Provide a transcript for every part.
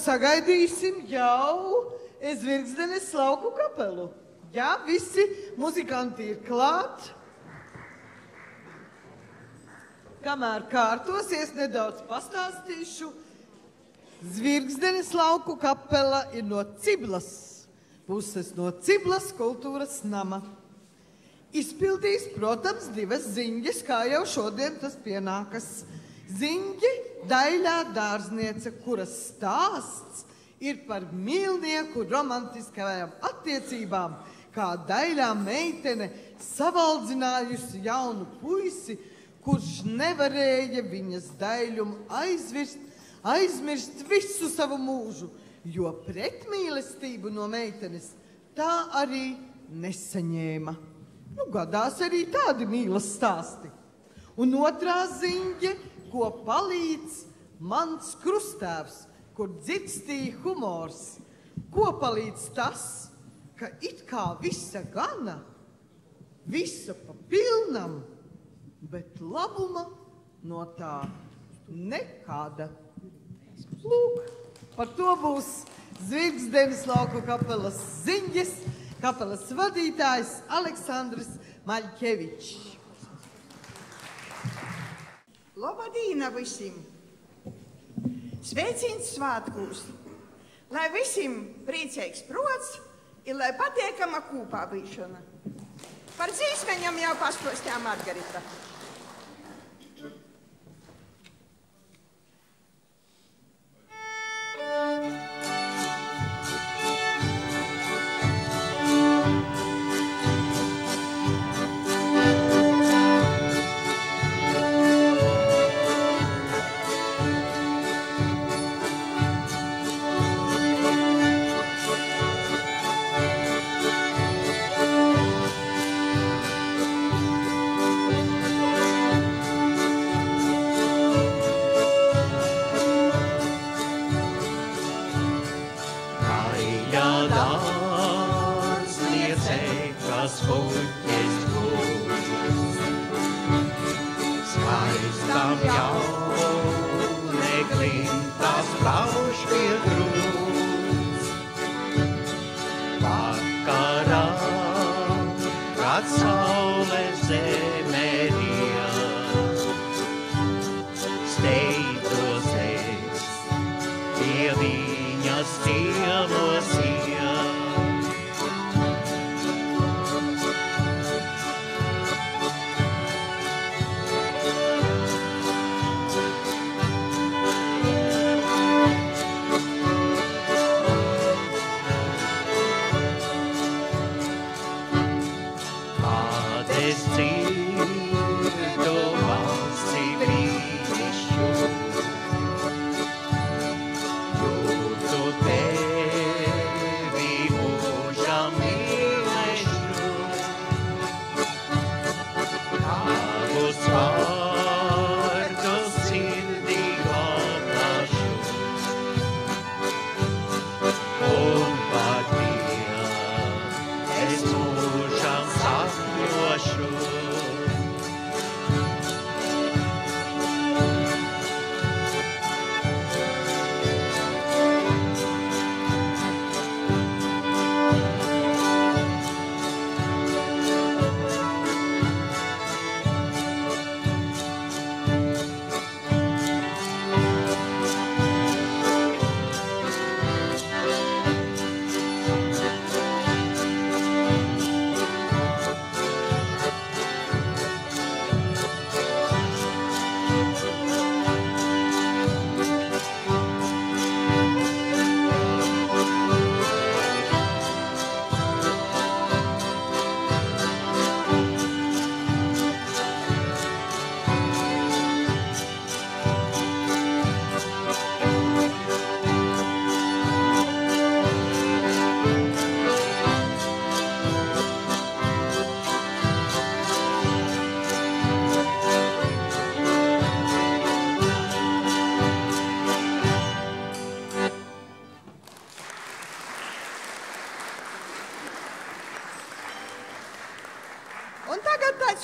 Sagaidīsim jau Zvirgzdenes lauku kapelu. Jā, visi muzikanti ir klāt. Kamēr kārtosies, nedaudz pastāstīšu. Zvirgzdenes lauku kapela ir no Ciblas puses, no Ciblas kultūras nama. Izpildīs, protams, divas ziņas, kā jau šodien tas pienākas. Ziņģi, Daļā dārzniece, kuras stāsts ir par mīlnieku romantiskajām attiecībām, kā Daļā meitene savaldzinājusi jaunu puisi, kurš nevarēja viņas Daļumu aizmirst visu savu mūžu, jo pretmīlestību no meitenes tā arī nesaņēma. Gadās arī tādi mīlas stāsti. Un otrā ziņa, ko palīdz mans krustēvs, kur dzirstīja humors. Ko palīdz tas, ka it kā visa gana, visa pa pilnam, bet labuma no tā nekāda. Lūk, par to būs Zvirgzdenes lauku kapelas ziņas, kapelas vadītājs Aleksandrs Maļkevičs. Labadīna visiem! Sveicins svātkūs! Lai visiem priecīgs prots ir lai patiekama kūpā bišana. Par dzīsmeņam jau pasprostjā Margarita.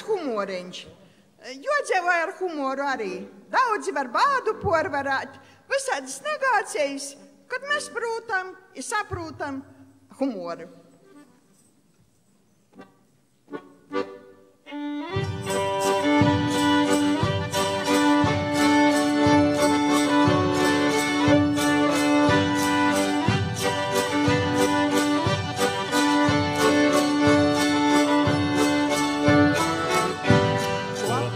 Humoriņš. Jodzevoja ar humoru arī. Daudzi var bādu porvarāt, visādas negācijas, kad mēs prūtam i saprūtam humoru.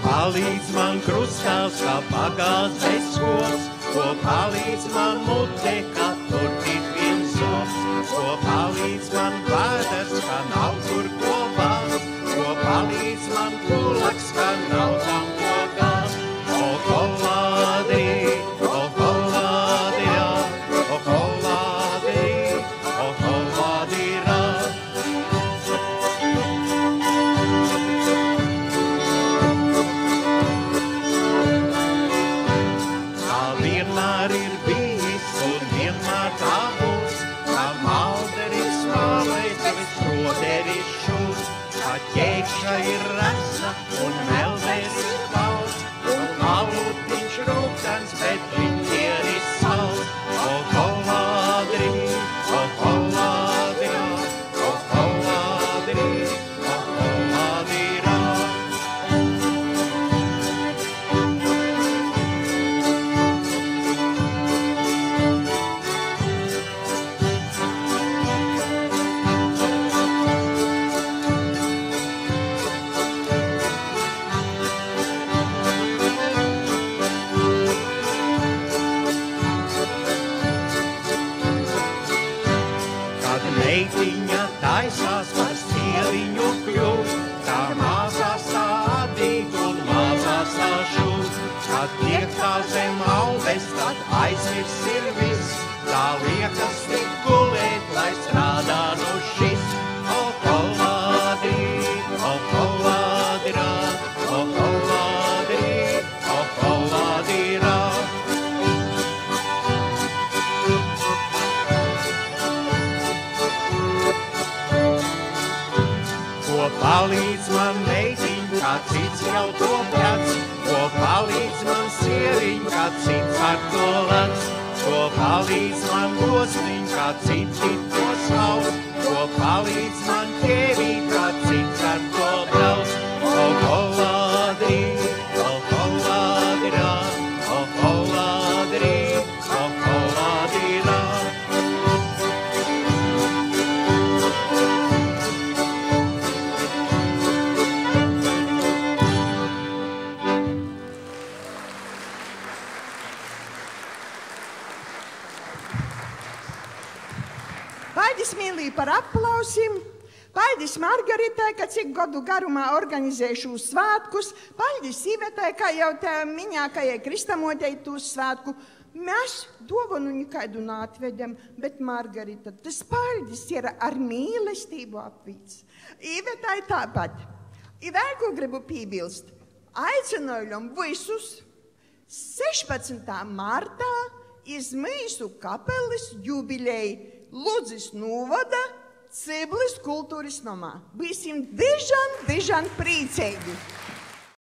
Palīdz man krustāvs, kā pagāds bez skops, ko palīdz man mute, kā turpīt viens zops, ko palīdz man vēders, kā nav tur ko bāzt, ko palīdz man kulaks, kā nav tam ko gāzt. O kolādī, o kolādījā, o kolādī, o kolādījā. Vienmēr ir bijis un vienmēr tā būs, kā malderis mālēdzevis roderis šūs, kā ķēkša ir resa un meldēs ir pauts, un malutiņš rūktens, bet riņķieris salds. O kolādri, o kolādrā, o kolādri, o kolādrā. Meitiņa taisās par sieviņu kļūt, tā māsās tā atdīt un māsās tā šūt. Kad tiek tā zem aules, tad aizmirs ir viss, tā liekas tik gulēt, lai strādā no šis. O kolādri, o kolādrā, o kolādri, o kolādrā. Ko palīdz man meitiņ, kā cits jau to pēc, ko palīdz man sieviņ, kā cits ar to lec, ko palīdz man gosniņ, kā citi to slaus, ko palīdz man ķēvīt, kā cits ar to brauc. O kolādri, o kolādrā, o kolādri, o kolādrā. Paldies, mīlī, par aplausim. Paldies Margaritai, ka cik gadu garumā organizēja šos svētkus. Paldies Ivetai, kā jau te miņākajai Kristamotei tūs svētku. Mēs dovanu nekaidu nātvedam, bet Margarita, tas paldies ir ar mīlestību apvīts. Ivetai tāpat. I vēl ko gribu pībilst. Aicinājām visus 16. martā iz Mīsu kapelis jubilei Ludzis novada Ciblis kultūras nomā. Būsim dižan priecīgi!